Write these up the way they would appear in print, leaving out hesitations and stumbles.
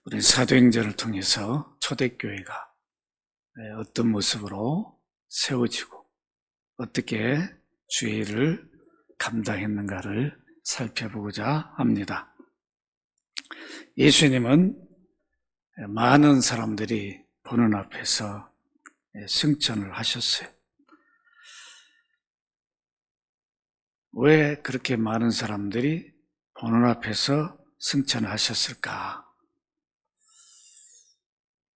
우리 사도행전을 통해서 초대교회가 어떤 모습으로 세워지고 어떻게 주의 일을 감당했는가를 살펴보고자 합니다. 예수님은 많은 사람들이 보는 앞에서 승천을 하셨어요. 왜 그렇게 많은 사람들이 보는 앞에서 승천을 하셨을까?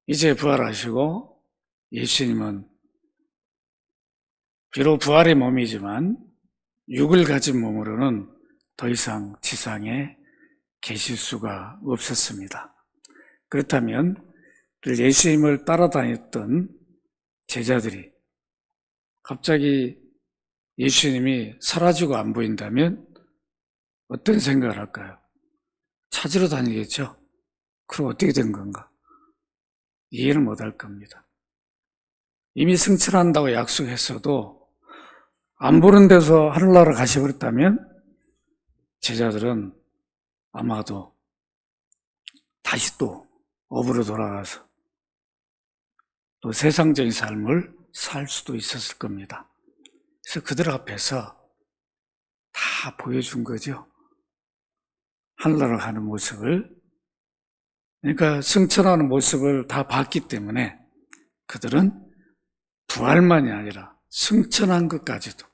이제 부활하시고 예수님은 비록 부활의 몸이지만 육을 가진 몸으로는 더 이상 지상에 계실 수가 없었습니다. 그렇다면 예수님을 따라다녔던 제자들이 갑자기 예수님이 사라지고 안 보인다면 어떤 생각을 할까요? 찾으러 다니겠죠? 그럼 어떻게 된 건가? 이해를 못할 겁니다. 이미 승천한다고 약속했어도 안 보는 데서 하늘나라 가셔버렸다면 제자들은 아마도 다시 또 업으로 돌아가서 또 세상적인 삶을 살 수도 있었을 겁니다. 그래서 그들 앞에서 다 보여준 거죠. 하늘나라 가는 모습을. 그러니까 승천하는 모습을 다 봤기 때문에 그들은 부활만이 아니라 승천한 것까지도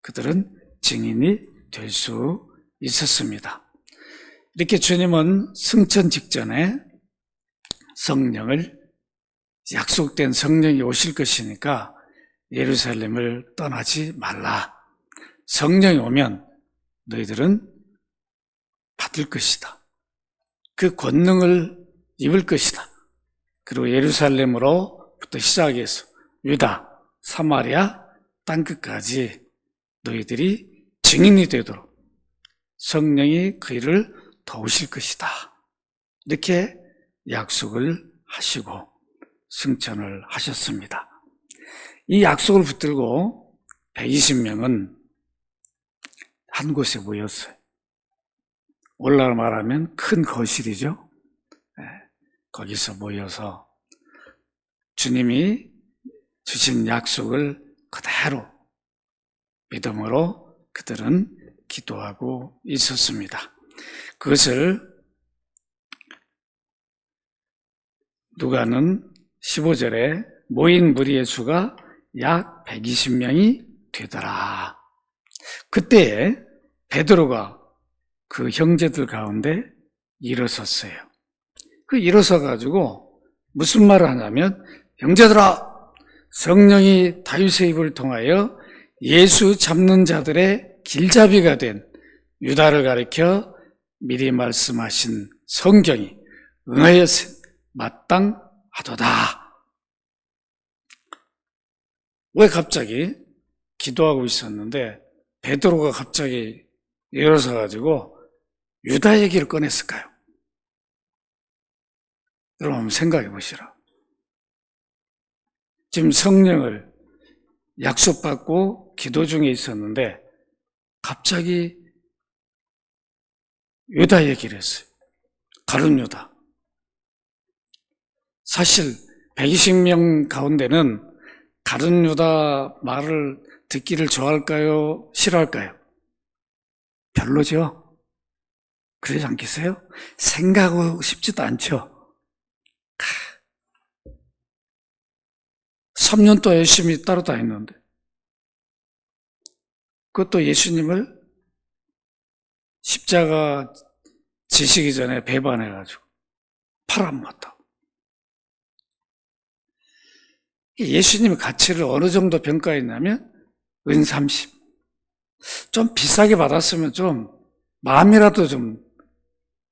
그들은 증인이 될 수 있었습니다. 이렇게 주님은 승천 직전에 성령을, 약속된 성령이 오실 것이니까 예루살렘을 떠나지 말라. 성령이 오면 너희들은 받을 것이다. 그 권능을 입을 것이다. 그리고 예루살렘으로부터 시작해서 유다, 사마리아 땅끝까지 너희들이 증인이 되도록 성령이 그 일을 도우실 것이다. 이렇게 약속을 하시고 승천을 하셨습니다. 이 약속을 붙들고 120명은 한 곳에 모였어요. 오늘날 말하면 큰 거실이죠. 거기서 모여서 주님이 주신 약속을 그대로 믿음으로 그들은 기도하고 있었습니다. 그것을 누가는 15절에 모인 무리의 수가 약 120명이 되더라. 그때에 베드로가 그 형제들 가운데 일어섰어요. 그 일어서가지고 무슨 말을 하냐면, 형제들아, 성령이 다윗의 입을 통하여 예수 잡는 자들의 길잡이가 된 유다를 가리켜 미리 말씀하신 성경이 응하였으니 마땅하도다. 왜 갑자기 기도하고 있었는데 베드로가 갑자기 일어서가지고 유다 얘기를 꺼냈을까요? 여러분 한번 생각해 보시라. 지금 성령을 약속받고 기도 중에 있었는데 갑자기 유다 얘기를 했어요. 가룟 유다. 사실 120명 가운데는 가룟 유다 말을 듣기를 좋아할까요? 싫어할까요? 별로죠? 그러지 않겠어요? 생각하고 싶지도 않죠? 3년 동안 열심히 따라다녔는데 그것도 예수님을 십자가 지시기 전에 배반해가지고 팔 안 먹었다고. 예수님의 가치를 어느 정도 평가했냐면 은 30. 좀 비싸게 받았으면 좀 마음이라도 좀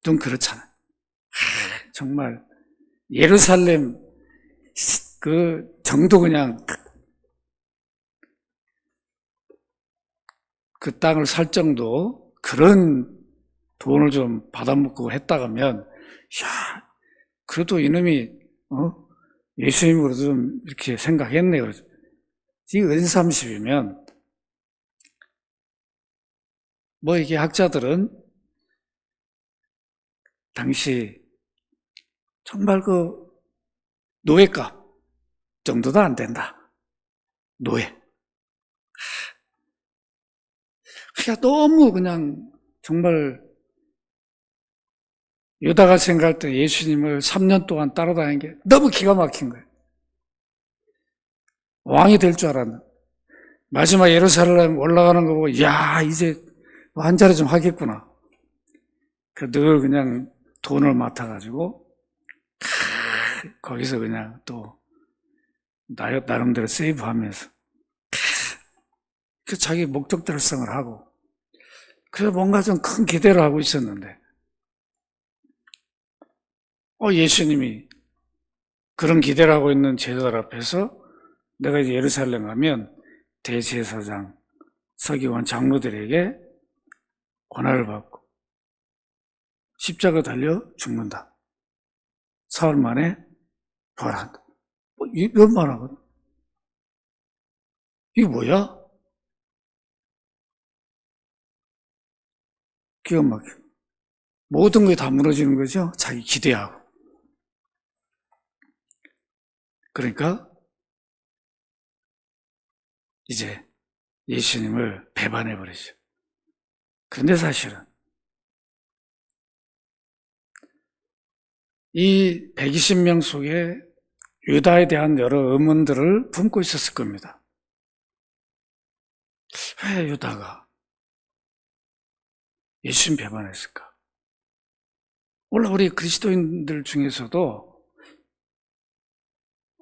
그렇잖아요. 정말 예루살렘 그 정도 그냥 그 땅을 살 정도 그런 돈을 좀 받아먹고 했다가면, 야, 그래도 이놈이 예수님으로 좀 이렇게 생각했네요. 이 은 30이면 뭐 이게 학자들은 당시 정말 그 노예값 정도도 안 된다. 노예. 그러니까 너무 그냥 정말 유다가 생각할 때 예수님을 3년 동안 따라다니는 게 너무 기가 막힌 거예요. 왕이 될 줄 알았는데 마지막 예루살렘 올라가는 거 보고 야 이제 한 자리 좀 하겠구나. 늘 그냥 돈을 맡아가지고 거기서 그냥 또 나름대로 세이브하면서 자기 목적 달성을 하고 그래서 뭔가 좀 큰 기대를 하고 있었는데 예수님이 그런 기대를 하고 있는 제자들 앞에서 내가 이제 예루살렘 가면 대제사장, 서기관, 장로들에게 권한을 받고 십자가 달려 죽는다. 사흘 만에 부활한다. 이런 말 하거든. 이게 뭐야? 기가 막혀. 모든 게 다 무너지는 거죠. 자기 기대하고. 그러니까 이제 예수님을 배반해버리죠. 그런데 사실은 이 120명 속에 유다에 대한 여러 의문들을 품고 있었을 겁니다. 왜 유다가 예수님 배반했을까? 물론 우리 그리스도인들 중에서도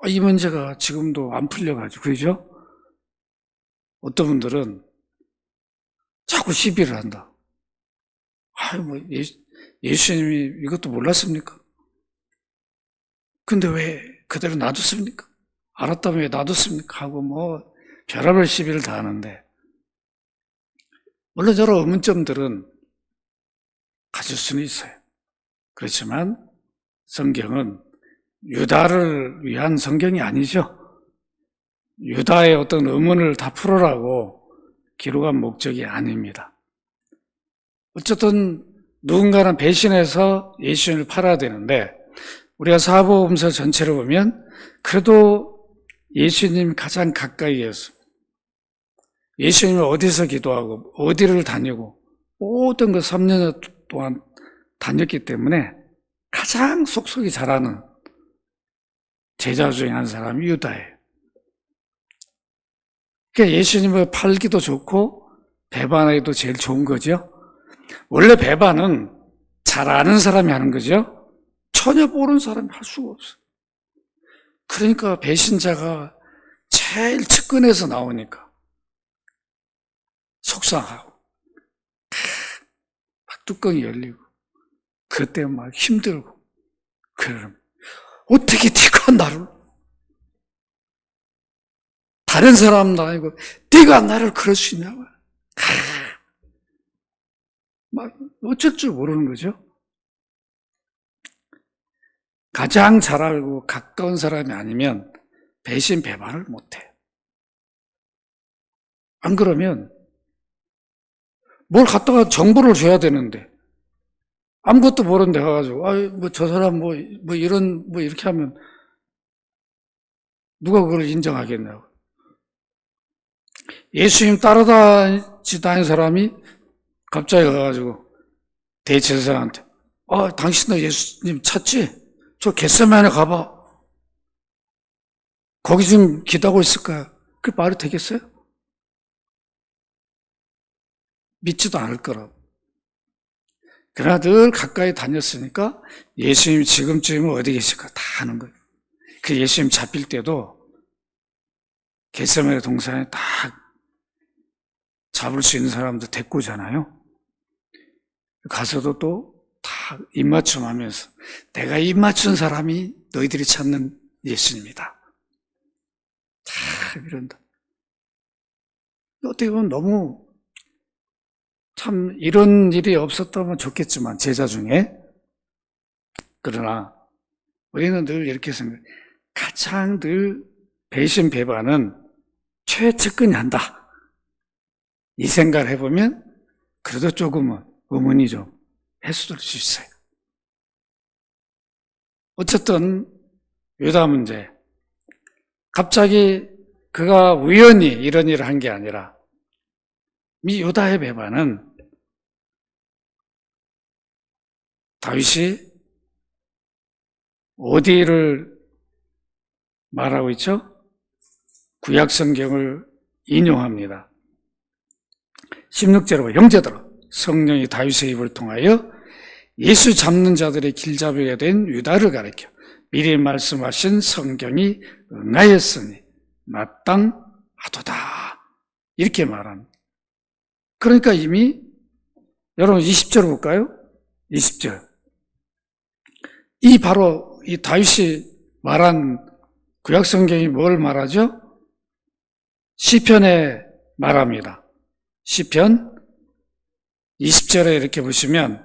이 문제가 지금도 안 풀려가지고, 그죠? 어떤 분들은 자꾸 시비를 한다. 예수님이 이것도 몰랐습니까? 근데 왜 그대로 놔뒀습니까? 알았다면 왜 놔뒀습니까? 하고 별의별 시비를 다 하는데, 물론 여러 의문점들은 가질 수는 있어요. 그렇지만 성경은 유다를 위한 성경이 아니죠. 유다의 어떤 의문을 다 풀어라고 기록한 목적이 아닙니다. 어쨌든 누군가는 배신해서 예수님을 팔아야 되는데 우리가 사복음서 전체를 보면 그래도 예수님 가장 가까이에서 예수님이 어디서 기도하고 어디를 다니고 모든 그 3년 동안 다녔기 때문에 가장 속속이 잘하는 제자 중에 한 사람이 유다예요. 그러니까 예수님을 팔기도 좋고 배반하기도 제일 좋은 거죠. 원래 배반은 잘 아는 사람이 하는 거죠. 전혀 모르는 사람이 할 수가 없어요. 그러니까 배신자가 제일 측근에서 나오니까 속상하고 막 뚜껑이 열리고 그때 막 힘들고 그러면 어떻게 네가 나를 다른 사람도 아니고 네가 나를 그럴 수 있냐고 막 어쩔 줄 모르는 거죠. 가장 잘 알고 가까운 사람이 아니면 배신 배반을 못해. 안 그러면 뭘 갖다가 정보를 줘야 되는데 아무것도 모르는데 가가지고 저 사람 이렇게 하면 누가 그걸 인정하겠냐고. 예수님 따라다니는 사람이 갑자기 가가지고 대제사장한테 당신도 예수님 찾지? 저 겟세마네 가봐. 거기 지금 기도하고 있을 거야. 그 말이 되겠어요? 믿지도 않을 거라고. 그러나 늘 가까이 다녔으니까 예수님이 지금쯤은 어디 계실까 다 아는 거예요. 그 예수님 잡힐 때도 겟세마네 동산에 다 잡을 수 있는 사람들 데리고 오잖아요. 가서도 또 다 입맞춤 하면서 내가 입맞춘 사람이 너희들이 찾는 예수님이다. 다 이런다. 어떻게 보면 너무 참 이런 일이 없었다면 좋겠지만 제자 중에 그러나 우리는 늘 이렇게 생각해요. 가장 늘 배신 배반은 최측근이 한다. 이 생각을 해보면 그래도 조금은 의문이 좀 해소될 수 있어요. 어쨌든 유다 문제, 갑자기 그가 우연히 이런 일을 한 게 아니라 이 유다의 배반은 다윗이 어디를 말하고 있죠? 구약 성경을 인용합니다. 16절에 형제들아, 성령이 다윗의 입을 통하여 예수 잡는 자들의 길잡이가 된 유다를 가리켜 미리 말씀하신 성경이 응하였으니 마땅하도다, 이렇게 말합니다. 그러니까 이미 여러분 20절 볼까요? 20절. 이 바로 이 다윗이 말한 구약 성경이 뭘 말하죠? 시편에 말합니다. 시편 20절에 이렇게 보시면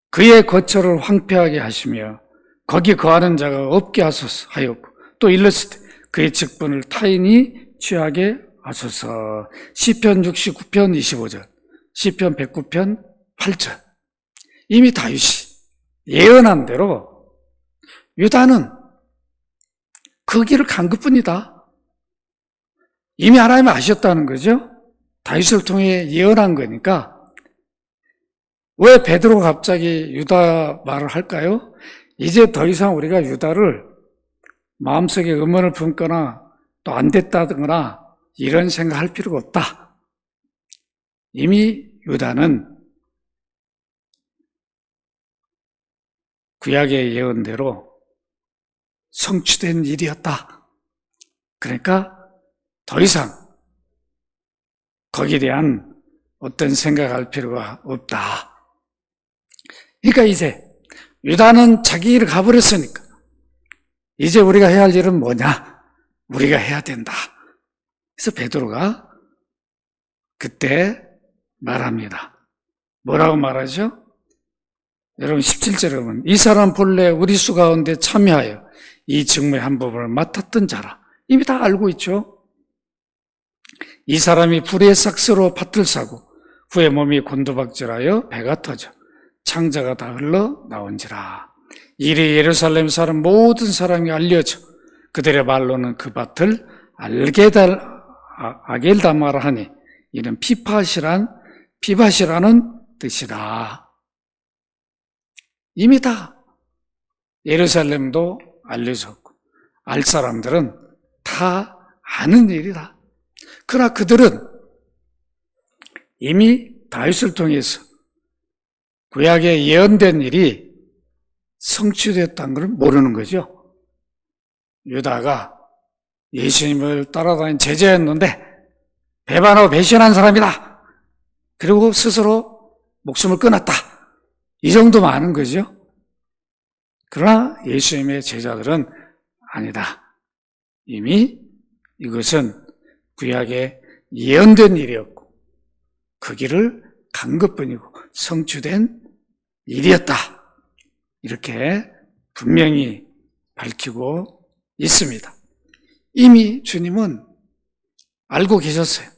그의 거처를 황폐하게 하시며 거기 거하는 자가 없게 하소서 하였고, 또 일렀을 때 그의 직분을 타인이 취하게 하소서. 시편 69편 25절, 시편 109편 8절. 이미 다윗이 예언한 대로 유다는 그 길을 간 것뿐이다. 이미 하나님이 아셨다는 거죠. 다윗을 통해 예언한 거니까. 왜 베드로가 갑자기 유다 말을 할까요? 이제 더 이상 우리가 유다를 마음속에 의문을 품거나 또 안 됐다거나 이런 생각할 필요가 없다. 이미 유다는 구약의 예언대로 성취된 일이었다. 그러니까 더 이상 거기에 대한 어떤 생각할 필요가 없다. 그러니까 이제 유다는 자기 길을 가버렸으니까 이제 우리가 해야 할 일은 뭐냐? 우리가 해야 된다. 그래서 베드로가 그때 말합니다. 뭐라고 말하죠? 여러분 17절에 보면 이 사람 본래 우리 수 가운데 참여하여 이 직무의 한 부분을 맡았던 자라. 이미 다 알고 있죠. 이 사람이 불의 삭스로 밭을 사고 후에 몸이 곤두박질하여 배가 터져 창자가 다 흘러나온지라. 이리 예루살렘 사람 모든 사람이 알려져 그들의 말로는 그 밭을 아겔다마라 하니 이는 피밭이라는 뜻이다. 이미 다 예루살렘도 알려졌고 알 사람들은 다 아는 일이다. 그러나 그들은 이미 다윗을 통해서 구약에 예언된 일이 성취됐다는 걸 모르는 거죠. 유다가 예수님을 따라다닌 제자였는데 배반하고 배신한 사람이다. 그리고 스스로 목숨을 끊었다. 이 정도만 아는 거죠. 그러나 예수님의 제자들은 아니다. 이미 이것은 구약에 예언된 일이었고 그 길을 간 것뿐이고 성취된 일이었다. 이렇게 분명히 밝히고 있습니다. 이미 주님은 알고 계셨어요.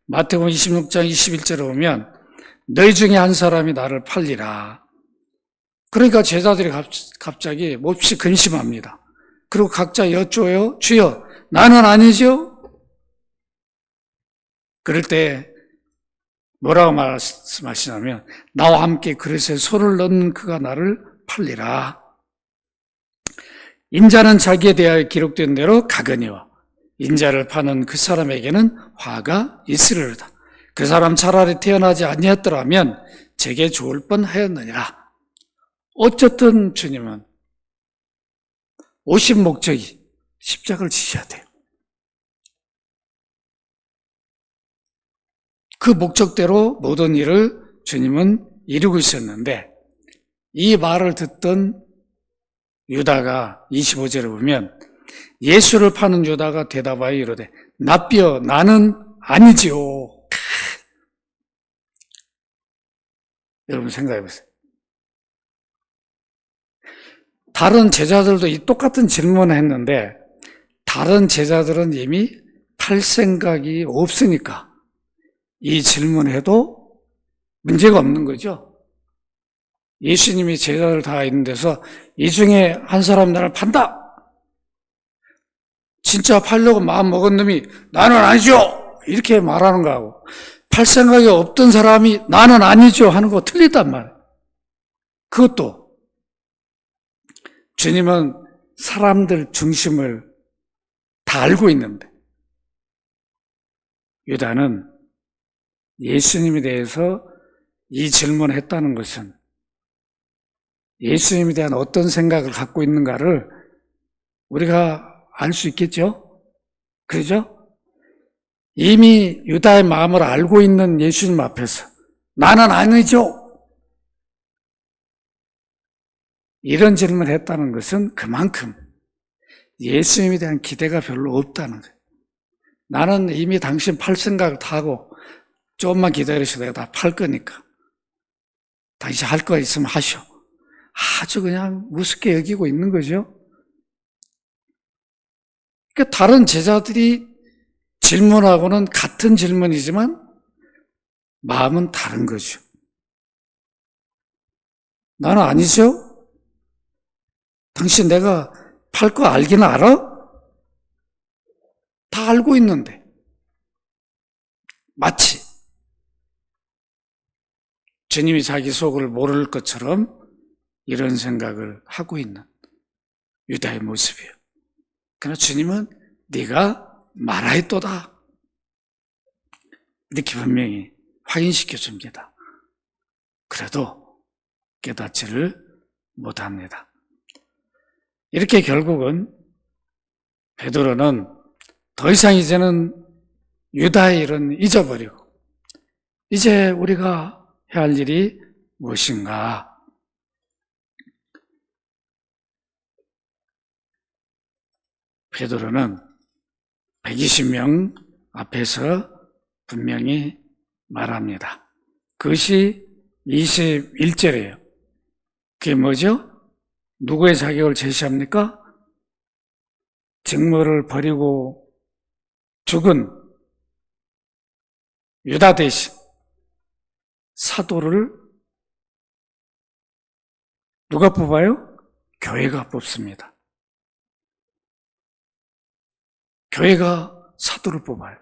마태복음 26장 21절에 보면 너희 중에 한 사람이 나를 팔리라. 그러니까 제자들이 갑자기 몹시 근심합니다. 그리고 각자 여쭈어요. 주여, 나는 아니죠? 그럴 때 뭐라고 말씀하시냐면 나와 함께 그릇에 손을 넣는 그가 나를 팔리라. 인자는 자기에 대하여 기록된 대로 가거니와 인자를 파는 그 사람에게는 화가 있으리로다. 그 사람 차라리 태어나지 아니었더라면 제게 좋을 뻔하였느니라. 어쨌든 주님은 오신 목적이 십자가를 지셔야 돼요. 그 목적대로 모든 일을 주님은 이루고 있었는데 이 말을 듣던 유다가 25절에 보면 예수를 파는 유다가 대답하여 이르되 납비여 나는 아니지요. 여러분 생각해 보세요. 다른 제자들도 이 똑같은 질문을 했는데 다른 제자들은 이미 팔 생각이 없으니까 이 질문해도 문제가 없는 거죠. 예수님이 제자들 다 있는 데서 이 중에 한 사람 나를 판다. 진짜 팔려고 마음 먹은 놈이 나는 아니죠. 이렇게 말하는 거하고 팔 생각이 없던 사람이 나는 아니죠 하는 거 틀리단 말이에요. 그것도 주님은 사람들 중심을 다 알고 있는데 유다는 예수님에 대해서 이 질문을 했다는 것은 예수님에 대한 어떤 생각을 갖고 있는가를 우리가 알 수 있겠죠? 그러죠? 이미 유다의 마음을 알고 있는 예수님 앞에서 나는 아니죠. 이런 질문을 했다는 것은 그만큼 예수님에 대한 기대가 별로 없다는 거예요. 나는 이미 당신 팔 생각을 다 하고 조금만 기다리셔도 내가 다 팔 거니까 당신 할 거 있으면 하시오. 아주 그냥 우습게 여기고 있는 거죠. 그러니까 다른 제자들이 질문하고는 같은 질문이지만 마음은 다른 거죠. 나는 아니죠? 당신 내가 팔 거 알기는 알아? 다 알고 있는데 마치 주님이 자기 속을 모를 것처럼 이런 생각을 하고 있는 유다의 모습이에요. 그러나 주님은 네가 말하였도다 이렇게 분명히 확인시켜 줍니다. 그래도 깨닫지를 못합니다. 이렇게 결국은 베드로는 더 이상 이제는 유다의 일은 잊어버리고 이제 우리가 해야 할 일이 무엇인가? 베드로는 120명 앞에서 분명히 말합니다. 그것이 21절이에요. 그게 뭐죠? 누구의 자격을 제시합니까? 직무를 버리고 죽은 유다 대신 사도를 누가 뽑아요? 교회가 뽑습니다. 교회가 사도를 뽑아요.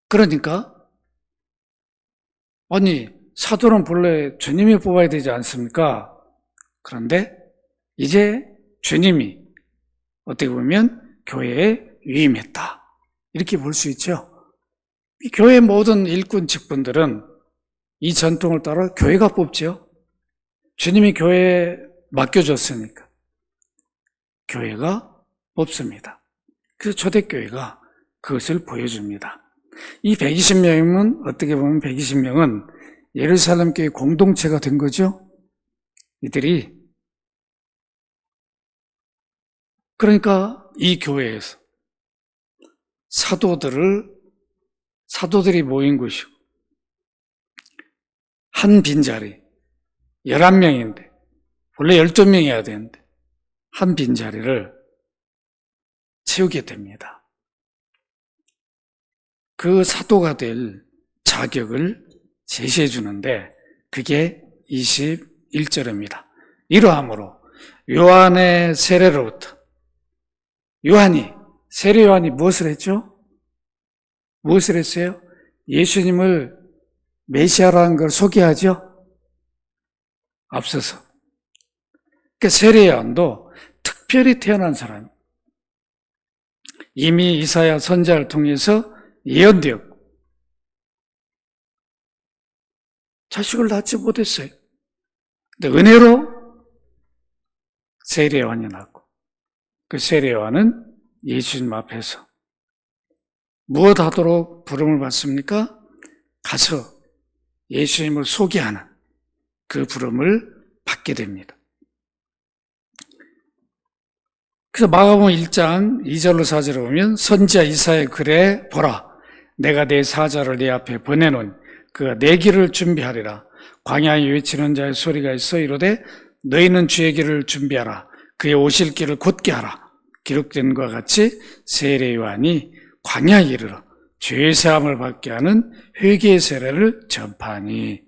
그러니까 아니 사도는 본래 주님이 뽑아야 되지 않습니까? 그런데 이제 주님이 어떻게 보면 교회에 위임했다. 이렇게 볼 수 있죠. 이 교회 모든 일꾼 직분들은 이 전통을 따라 교회가 뽑죠. 주님이 교회에 맡겨줬으니까 교회가 뽑습니다. 그래서 초대교회가 그것을 보여줍니다. 이 120명은 어떻게 보면 120명은 예루살렘 교회 공동체가 된 거죠. 이들이 그러니까 이 교회에서 사도들이 모인 곳이고 한 빈자리 11명인데 원래 12명이어야 되는데 한 빈자리를 채우게 됩니다. 그 사도가 될 자격을 제시해 주는데 그게 21절입니다. 이러함으로 요한의 세례로부터 세례 요한이 무엇을 했죠? 무엇을 했어요? 예수님을 메시아라는 걸 소개하죠? 앞서서. 그러니까 세례 요한도 특별히 태어난 사람. 이미 이사야 선지자를 통해서 예언되었고 자식을 낳지 못했어요. 근데 은혜로 세례 요한이 낳고 그 세례 요한은 예수님 앞에서 무엇 하도록 부름을 받습니까? 가서 예수님을 소개하는 그 부름을 받게 됩니다. 그래서 마가복음 1장 2절로 4절을 보면 선지자 이사야의 글에 보라 내가 내 사자를 네 앞에 보내노니 그가 내 길을 준비하리라 광야에 외치는 자의 소리가 있어 이르되 너희는 주의 길을 준비하라 그의 오실 길을 곧게 하라 기록된 것과 같이 세례 요한이 광야에 이르러 죄 사함을 받게 하는 회개의 세례를 전파하니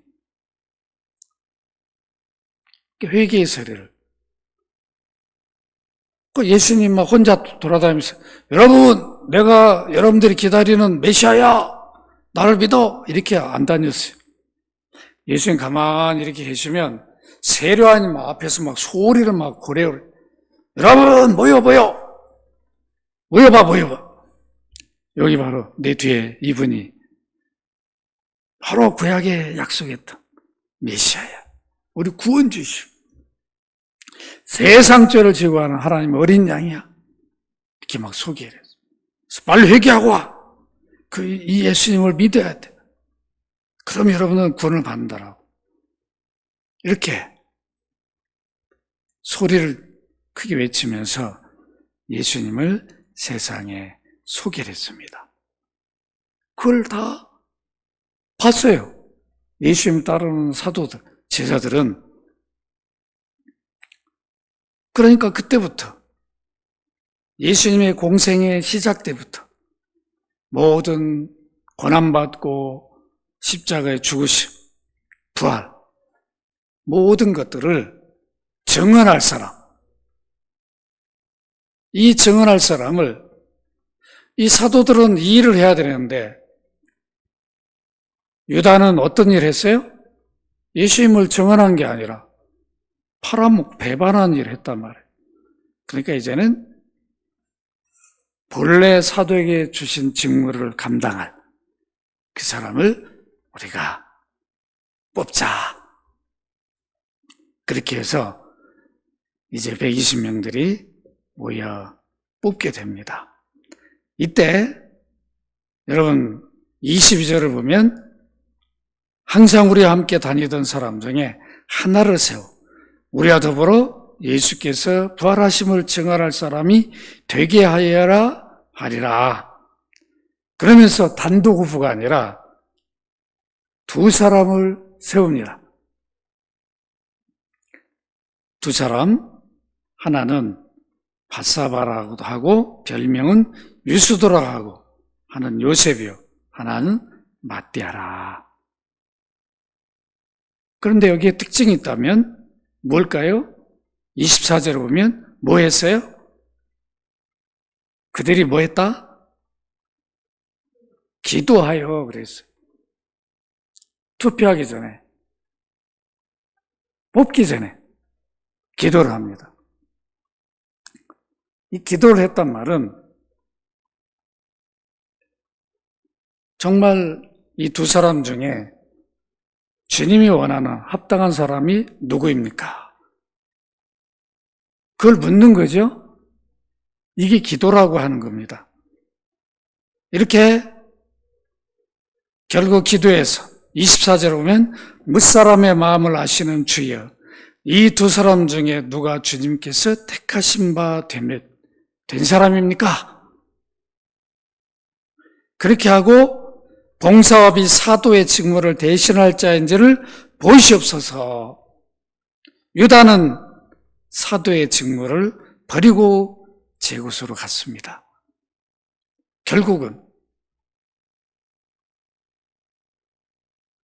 회개의 세례를. 그 예수님 막 혼자 돌아다니면서 여러분, 내가 여러분들이 기다리는 메시아야, 나를 믿어, 이렇게 안 다녔어요. 예수님 가만히 이렇게 계시면 세례요한이 막 앞에서 막 소리를 막 고래요. 여러분 모여봐. 여기 바로 내 뒤에 이분이 바로 구약에 약속했던 메시아야, 우리 구원주시오, 세상 죄를 지고 하는 하나님의 어린 양이야, 이렇게 막 소개를 했어요. 빨리 회개하고 와. 이 예수님을 믿어야 돼. 그럼 여러분은 구원을 받는다라고 이렇게 소리를 크게 외치면서 예수님을 세상에 소개를 했습니다. 그걸 다 봤어요. 예수님 따르는 사도들, 제자들은. 그러니까 그때부터, 예수님의 공생의 시작 때부터 모든 고난받고 십자가에 죽으심, 부활, 모든 것들을 증언할 사람, 이 증언할 사람을, 이 사도들은 이 일을 해야 되는데 유다는 어떤 일을 했어요? 예수님을 증언한 게 아니라 팔아먹고 배반한 일을 했단 말이에요. 그러니까 이제는 본래 사도에게 주신 직무를 감당할 그 사람을 우리가 뽑자. 그렇게 해서 이제 120명들이 모여 뽑게 됩니다. 이때 여러분 22절을 보면 항상 우리와 함께 다니던 사람 중에 하나를 세워 우리와 더불어 예수께서 부활하심을 증언할 사람이 되게 하여라 하리라. 그러면서 단독 후보가 아니라 두 사람을 세웁니다. 두 사람, 하나는 바사바라고도 하고 별명은 유수도라고 하고 하는 요셉이요, 하나는 마띠아라. 그런데 여기에 특징이 있다면 뭘까요? 24절을 보면 뭐 했어요? 그들이 뭐 했다? 기도하여 그랬어요. 투표하기 전에, 뽑기 전에 기도를 합니다. 이 기도를 했단 말은 정말 이 두 사람 중에 주님이 원하는 합당한 사람이 누구입니까? 그걸 묻는 거죠. 이게 기도라고 하는 겁니다. 이렇게 결국 기도에서 24절에 보면 무사람의 마음을 아시는 주여, 이 두 사람 중에 누가 주님께서 택하신 바 된 사람입니까? 그렇게 하고 봉사업이 사도의 직무를 대신할 자인지를 보시옵소서. 유다는 사도의 직무를 버리고 제 곳으로 갔습니다. 결국은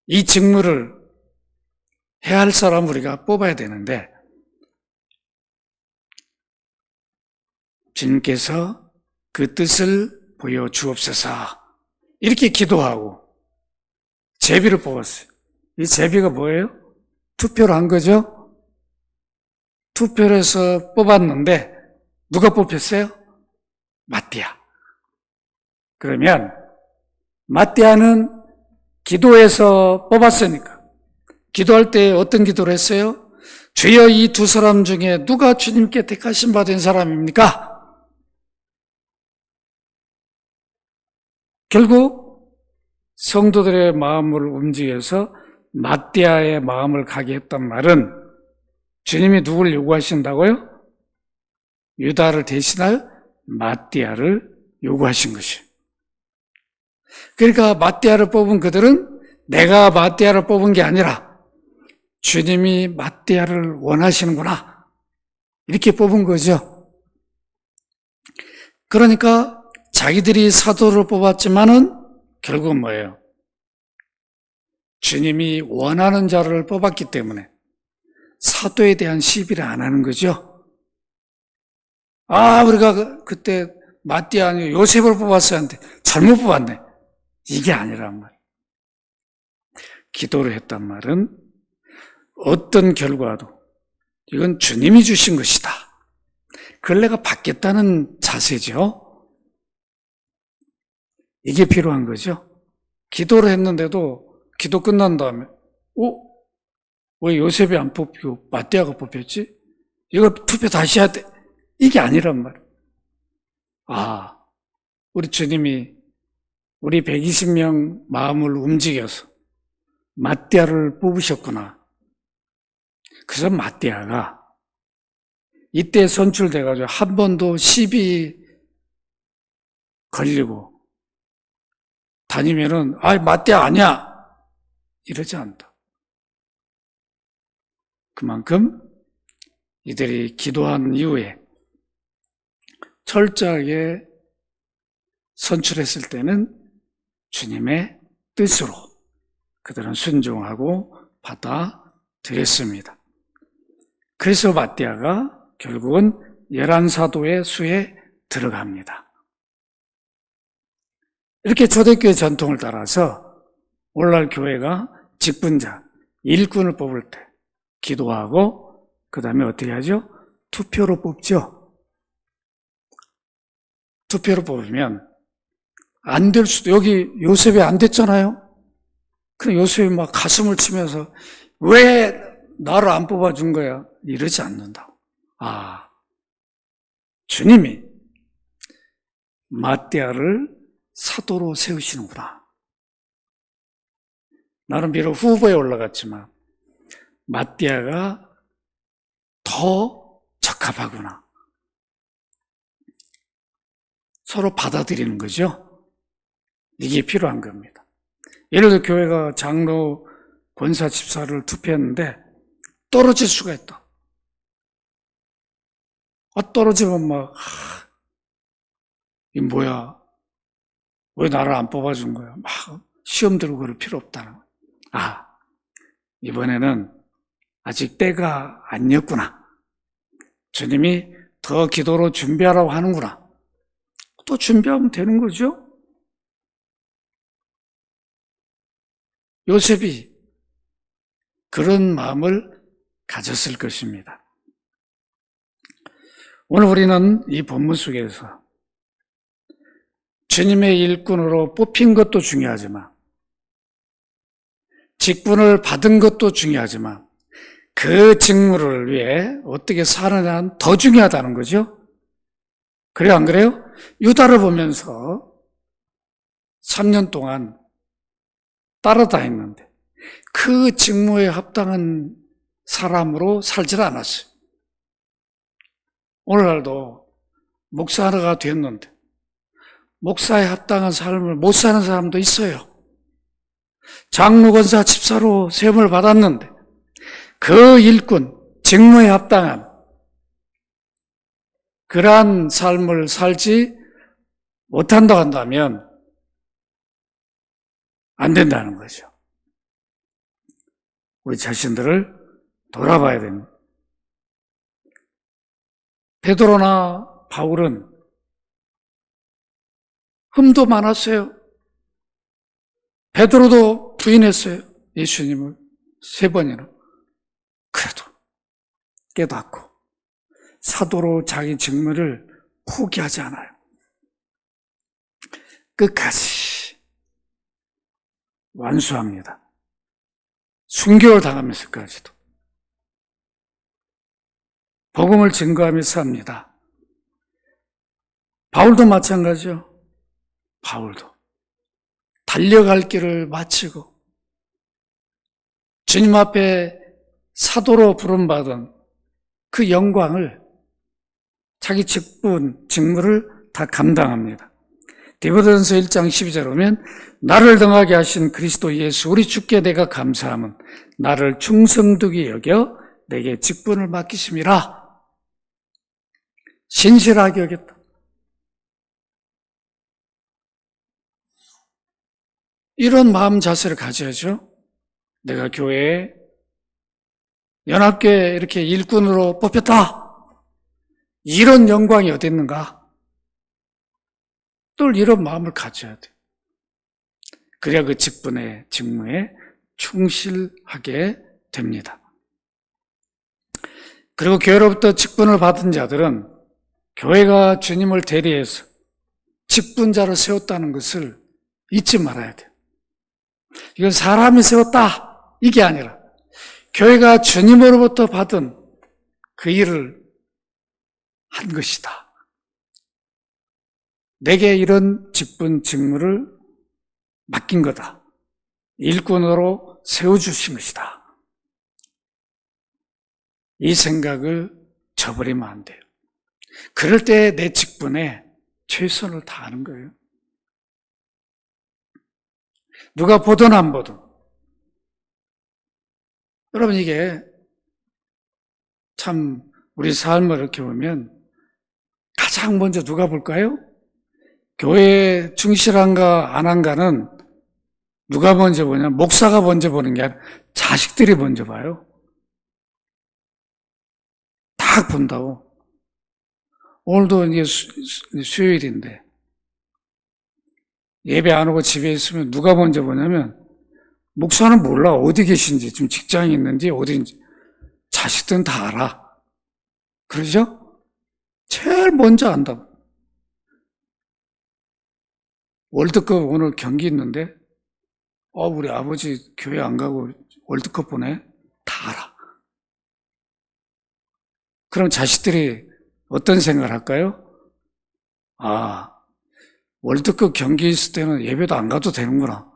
이 직무를 해야 할 사람 우리가 뽑아야 되는데 주님께서 그 뜻을 보여주옵소서 이렇게 기도하고 제비를 뽑았어요. 이 제비가 뭐예요? 투표를 한 거죠. 투표를 해서 뽑았는데 누가 뽑혔어요? 마띠아. 그러면 마띠아는 기도해서 뽑았으니까 기도할 때 어떤 기도를 했어요? 주여, 이 두 사람 중에 누가 주님께 택하신 바 된 사람입니까? 결국 성도들의 마음을 움직여서 마띠아의 마음을 가게 했단 말은 주님이 누구를 요구하신다고요? 유다를 대신할 마띠아를 요구하신 것이에요. 그러니까 마띠아를 뽑은 그들은 내가 마띠아를 뽑은 게 아니라 주님이 마띠아를 원하시는구나 이렇게 뽑은 거죠. 그러니까 자기들이 사도를 뽑았지만은 결국은 뭐예요? 주님이 원하는 자를 뽑았기 때문에 사도에 대한 시비를 안 하는 거죠. 우리가 그때 마띠아 아니고 요셉을 뽑았어야 하는데 잘못 뽑았네. 이게 아니란 말이에요. 기도를 했단 말은 어떤 결과도 이건 주님이 주신 것이다. 그걸 내가 받겠다는 자세죠. 이게 필요한 거죠. 기도를 했는데도 기도 끝난 다음에 왜 요셉이 안 뽑히고 마띠아가 뽑혔지? 이거 투표 다시 해야 돼. 이게 아니란 말이에요. 우리 주님이 우리 120명 마음을 움직여서 마띠아를 뽑으셨구나. 그래서 마띠아가 이때 선출돼가지고 한 번도 시비 걸리고 다니면은 마띠아 아니야 이러지 않다. 그만큼 이들이 기도한 이후에 철저하게 선출했을 때는 주님의 뜻으로 그들은 순종하고 받아들였습니다. 그래서 마띠아가 결국은 11사도의 수에 들어갑니다. 이렇게 초대교회 전통을 따라서 오늘날 교회가 직분자, 일꾼을 뽑을 때 기도하고 그 다음에 어떻게 하죠? 투표로 뽑죠. 투표로 뽑으면 안 될 수도, 여기 요셉이 안 됐잖아요. 그럼 요셉이 막 가슴을 치면서 왜 나를 안 뽑아준 거야? 이러지 않는다고. 주님이 마띠아를 사도로 세우시는구나. 나는 비록 후보에 올라갔지만 마띠아가 더 적합하구나. 서로 받아들이는 거죠. 이게 필요한 겁니다. 예를 들어 교회가 장로, 권사, 집사를 투표했는데 떨어질 수가 있다. 떨어지면 이 뭐야? 왜 나를 안 뽑아준 거야? 시험 들고 그럴 필요 없다는 거야. 이번에는 아직 때가 아니었구나. 주님이 더 기도로 준비하라고 하는구나. 또 준비하면 되는 거죠. 요셉이 그런 마음을 가졌을 것입니다. 오늘 우리는 이 본문 속에서 주님의 일꾼으로 뽑힌 것도 중요하지만 직분을 받은 것도 중요하지만 그 직무를 위해 어떻게 사느냐는 더 중요하다는 거죠. 그래요, 안 그래요? 유다를 보면서 3년 동안 따라다녔는데 그 직무에 합당한 사람으로 살질 않았어요. 오늘날도 목사가 됐는데 목사에 합당한 삶을 못 사는 사람도 있어요. 장로, 권사, 집사로 세움을 받았는데 그 일꾼, 직무에 합당한 그러한 삶을 살지 못한다고 한다면 안 된다는 거죠. 우리 자신들을 돌아봐야 됩니다. 베드로나 바울은 흠도 많았어요. 베드로도 부인했어요. 예수님을 3번이나. 그래도 깨닫고 사도로 자기 직무를 포기하지 않아요. 끝까지 완수합니다. 순교를 당하면서까지도 복음을 증거하면서 합니다. 바울도 마찬가지죠. 바울도 달려갈 길을 마치고 주님 앞에 사도로 부름받은 그 영광을 자기 직무를 다 감당합니다. 디모데전서 1장 12절 보면 나를 등하게 하신 그리스도 예수 우리 주께 내가 감사함은 나를 충성되게 여겨 내게 직분을 맡기심이라. 신실하게 여겼다. 이런 마음 자세를 가져야죠. 내가 교회에 연합교회 이렇게 일꾼으로 뽑혔다. 이런 영광이 어디 있는가? 또 이런 마음을 가져야 돼. 그래야 그 직분의 직무에 충실하게 됩니다. 그리고 교회로부터 직분을 받은 자들은 교회가 주님을 대리해서 직분자를 세웠다는 것을 잊지 말아야 돼요. 이건 사람이 세웠다 이게 아니라 교회가 주님으로부터 받은 그 일을 한 것이다. 내게 이런 직분 직무를 맡긴 거다. 일꾼으로 세워주신 것이다. 이 생각을 저버리면 안 돼요. 그럴 때 내 직분에 최선을 다하는 거예요. 누가 보든 안 보든. 여러분 이게 참 우리 삶을 이렇게 보면 가장 먼저 누가 볼까요? 교회에 충실한가 안 한가는 누가 먼저 보냐? 목사가 먼저 보는 게 아니라 자식들이 먼저 봐요. 딱 본다고. 오늘도 이제 수요일인데 예배 안 오고 집에 있으면 누가 먼저 보냐면 목사는 몰라. 어디 계신지, 지금 직장에 있는지, 어디인지. 자식들은 다 알아. 그러죠? 제일 먼저 안다고. 월드컵 오늘 경기 있는데, 우리 아버지 교회 안 가고 월드컵 보네? 다 알아. 그럼 자식들이 어떤 생각을 할까요? 월드컵 경기 있을 때는 예배도 안 가도 되는구나.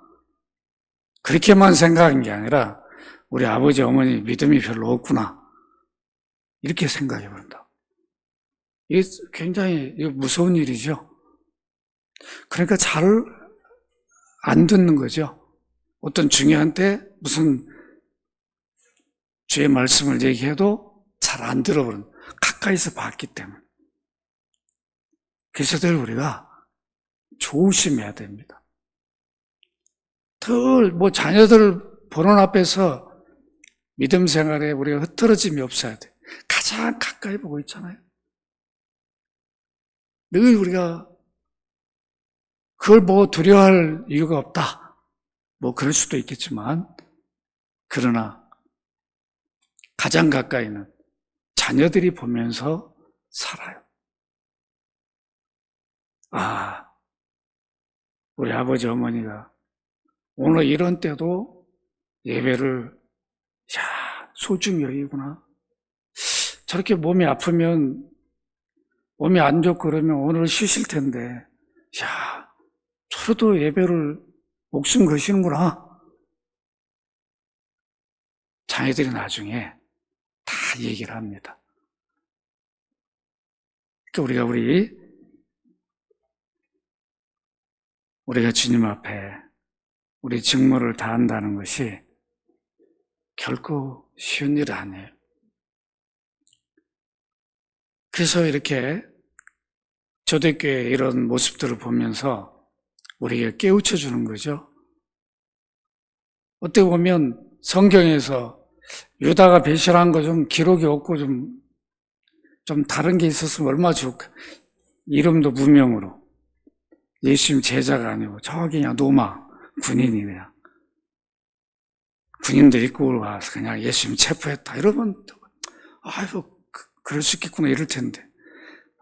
그렇게만 생각한 게 아니라 우리 아버지 어머니 믿음이 별로 없구나. 이렇게 생각해 본다. 이게 굉장히 무서운 일이죠. 그러니까 잘 안 듣는 거죠. 어떤 중요한 때 무슨 주의 말씀을 얘기해도 잘 안 들어버린, 가까이서 봤기 때문에. 그래서 늘 우리가 조심해야 됩니다. 자녀들 보는 앞에서 믿음 생활에 우리가 흐트러짐이 없어야 돼. 가장 가까이 보고 있잖아요. 늘 우리가 그걸 두려워할 이유가 없다. 그럴 수도 있겠지만, 그러나 가장 가까이는 자녀들이 보면서 살아요. 우리 아버지 어머니가 오늘 이런 때도 예배를 소중히 여기구나. 저렇게 몸이 아프면 몸이 안 좋고 그러면 오늘 쉬실 텐데 저래도 예배를 목숨 거시는구나. 자녀들이 나중에 다 얘기를 합니다. 그러니까 우리가 주님 앞에 우리 직무를 다한다는 것이 결코 쉬운 일 아니에요. 그래서 이렇게 초대교회 이런 모습들을 보면서 우리에게 깨우쳐 주는 거죠. 어떻게 보면 성경에서 유다가 배신한 거 좀 기록이 없고 좀 다른 게 있었으면 얼마나 좋을까. 이름도 무명으로. 예수님 제자가 아니고 저기 그냥 노마 군인이 그냥. 군인들 입고 와서 그냥 예수님 체포했다. 이러면 그럴 수 있겠구나 이럴 텐데.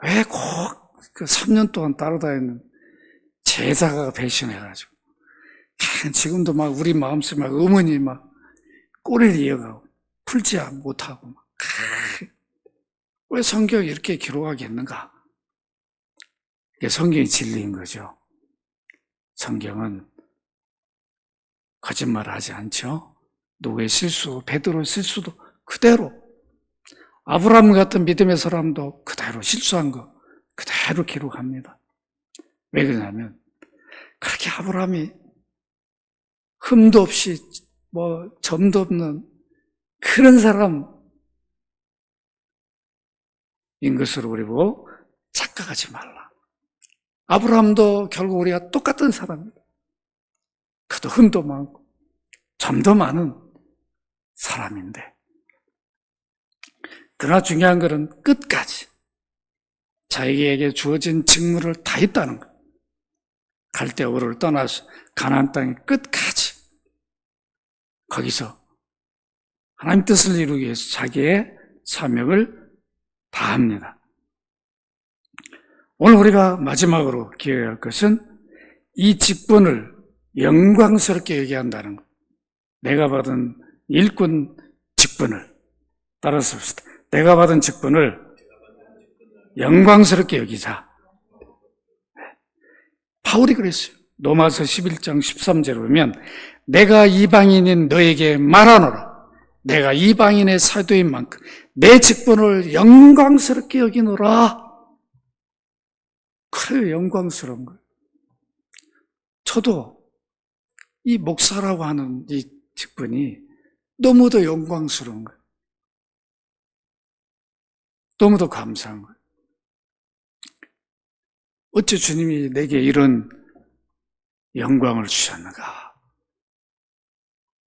왜 꼭 그 3년 동안 따라다니는 제자가 배신해가지고. 지금도 우리 마음속에 의문이 꼬리를 이어가고 풀지 못하고 왜 성경이 이렇게 기록하겠는가? 이게 성경이 진리인 거죠. 성경은 거짓말을 하지 않죠. 누구의 실수, 베드로의 실수도 그대로, 아브라함 같은 믿음의 사람도 그대로 실수한 거 그대로 기록합니다. 왜 그러냐면 그렇게 아브라함이 흠도 없이 점도 없는 그런 사람인 것으로 우리 보고 착각하지 말라. 아브라함도 결국 우리가 똑같은 사람입니다. 그도 흠도 많고 점도 많은 사람인데 그러나 중요한 것은 끝까지 자기에게 주어진 직무를 다했다는 것. 갈대우를 떠나서 가나안 땅의 끝까지 거기서 하나님 뜻을 이루기 위해서 자기의 사명을 다합니다. 오늘 우리가 마지막으로 기억해야 할 것은 이 직분을 영광스럽게 여기한다는 것. 내가 받은 일꾼 직분을 따라서 봅시다. 내가 받은 직분을 영광스럽게 여기자. 바울이 그랬어요. 로마서 11장 13절에 보면 내가 이방인인 너에게 말하노라. 내가 이방인의 사도인 만큼 내 직분을 영광스럽게 여기노라. 그래요, 영광스러운 거예요. 저도 이 목사라고 하는 이 직분이 너무도 영광스러운 거예요. 너무도 감사한 거예요. 어째 주님이 내게 이런 영광을 주셨는가?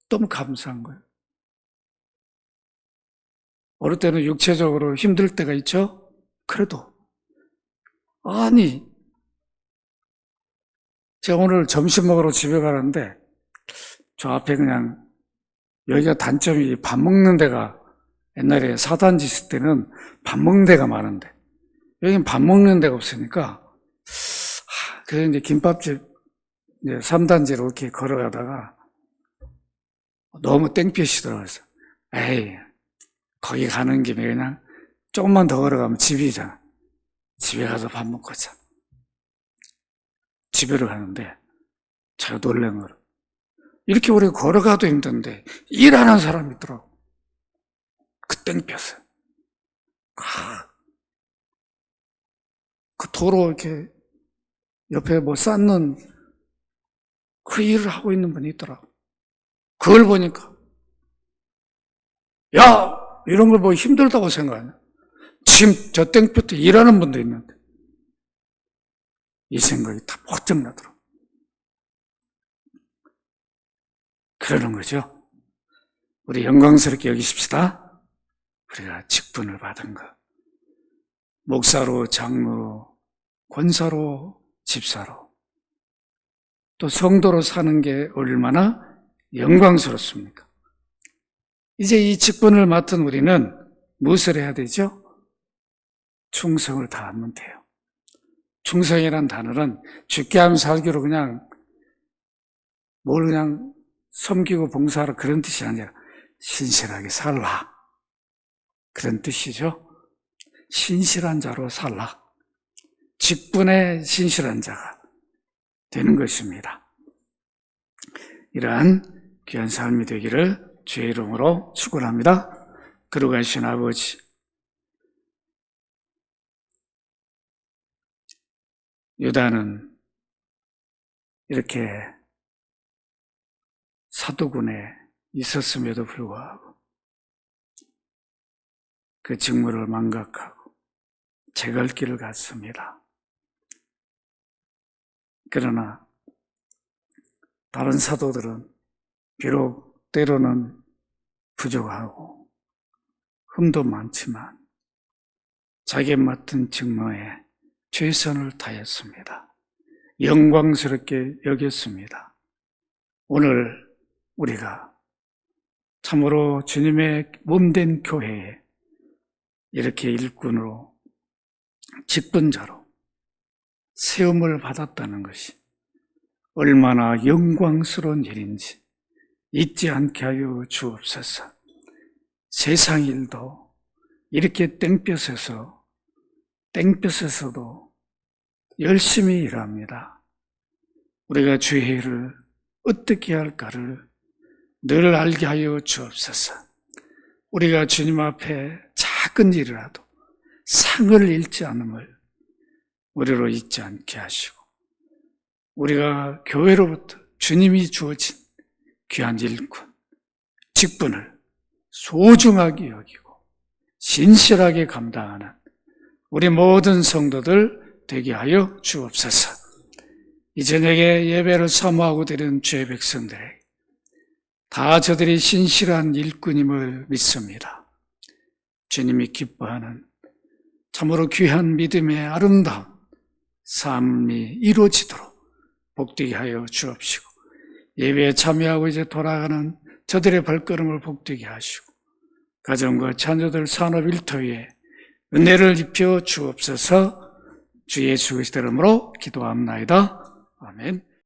너무 감사한 거예요. 어느 때는 육체적으로 힘들 때가 있죠? 그래도 아니 제가 오늘 점심 먹으러 집에 가는데 저 앞에 그냥 여기가 단점이 밥 먹는 데가 옛날에 사단지 있을 때는 밥 먹는 데가 많은데 여기는 밥 먹는 데가 없으니까 그래서 이제 김밥집 이제 3단지로 이렇게 걸어가다가 너무 땡볕이더라고요. 에이 거기 가는 김에 그냥 조금만 더 걸어가면 집이잖아. 집에 가서 밥 먹고 자. 집에로 가는데 제가 놀란 거로 이렇게 오래 걸어가도 힘든데 일하는 사람이 있더라고. 그 땡볕에 그 도로 이렇게 옆에 뭐 쌓는 그 일을 하고 있는 분이 있더라고. 그걸 보니까 야 이런 걸 보고 힘들다고 생각하냐. 지금 저 땡볕에 일하는 분도 있는데 이 생각이 다 번쩍 나더라고. 그러는 거죠. 우리 영광스럽게 여기십시다. 우리가 직분을 받은 것. 목사로, 장로로, 권사로, 집사로 또 성도로 사는 게 얼마나 영광스럽습니까? 이제 이 직분을 맡은 우리는 무엇을 해야 되죠? 충성을 다하면 돼요. 충성이란 단어는 죽게 하면 살기로 그냥 뭘 그냥 섬기고 봉사하라 그런 뜻이 아니라 신실하게 살라 그런 뜻이죠. 신실한 자로 살라. 직분에 신실한 자가 되는 것입니다. 이러한 귀한 삶이 되기를 주의 이름으로 축원합니다. 거룩하신 아버지, 유다는 이렇게 사도군에 있었음에도 불구하고 그 직무를 망각하고 제갈 길을 갔습니다. 그러나 다른 사도들은 비록 때로는 부족하고 흠도 많지만 자기 맡은 직무에 최선을 다했습니다. 영광스럽게 여겼습니다. 오늘 우리가 참으로 주님의 몸된 교회에 이렇게 일꾼으로 직분자로 세움을 받았다는 것이 얼마나 영광스러운 일인지 잊지 않게 하여 주옵소서. 세상 일도 이렇게 땡볕에서도 열심히 일합니다. 우리가 주의 일을 어떻게 할까를 늘 알게 하여 주옵소서. 우리가 주님 앞에 작은 일이라도 상을 잃지 않음을 우리로 잊지 않게 하시고 우리가 교회로부터 주님이 주어진 귀한 일꾼, 직분을 소중하게 여기고 신실하게 감당하는 우리 모든 성도들 되게 하여 주옵소서. 이 저녁에 예배를 사모하고 드리는 주의 백성들에게 다 저들이 신실한 일꾼임을 믿습니다. 주님이 기뻐하는 참으로 귀한 믿음의 아름다운 삶이 이루어지도록 복되게 하여 주옵시고, 예배에 참여하고 이제 돌아가는 저들의 발걸음을 복되게 하시고, 가정과 자녀들 산업 일터에 은혜를 입혀 주옵소서. 주 예수 그리스도 이름으로 기도합나이다. 아멘.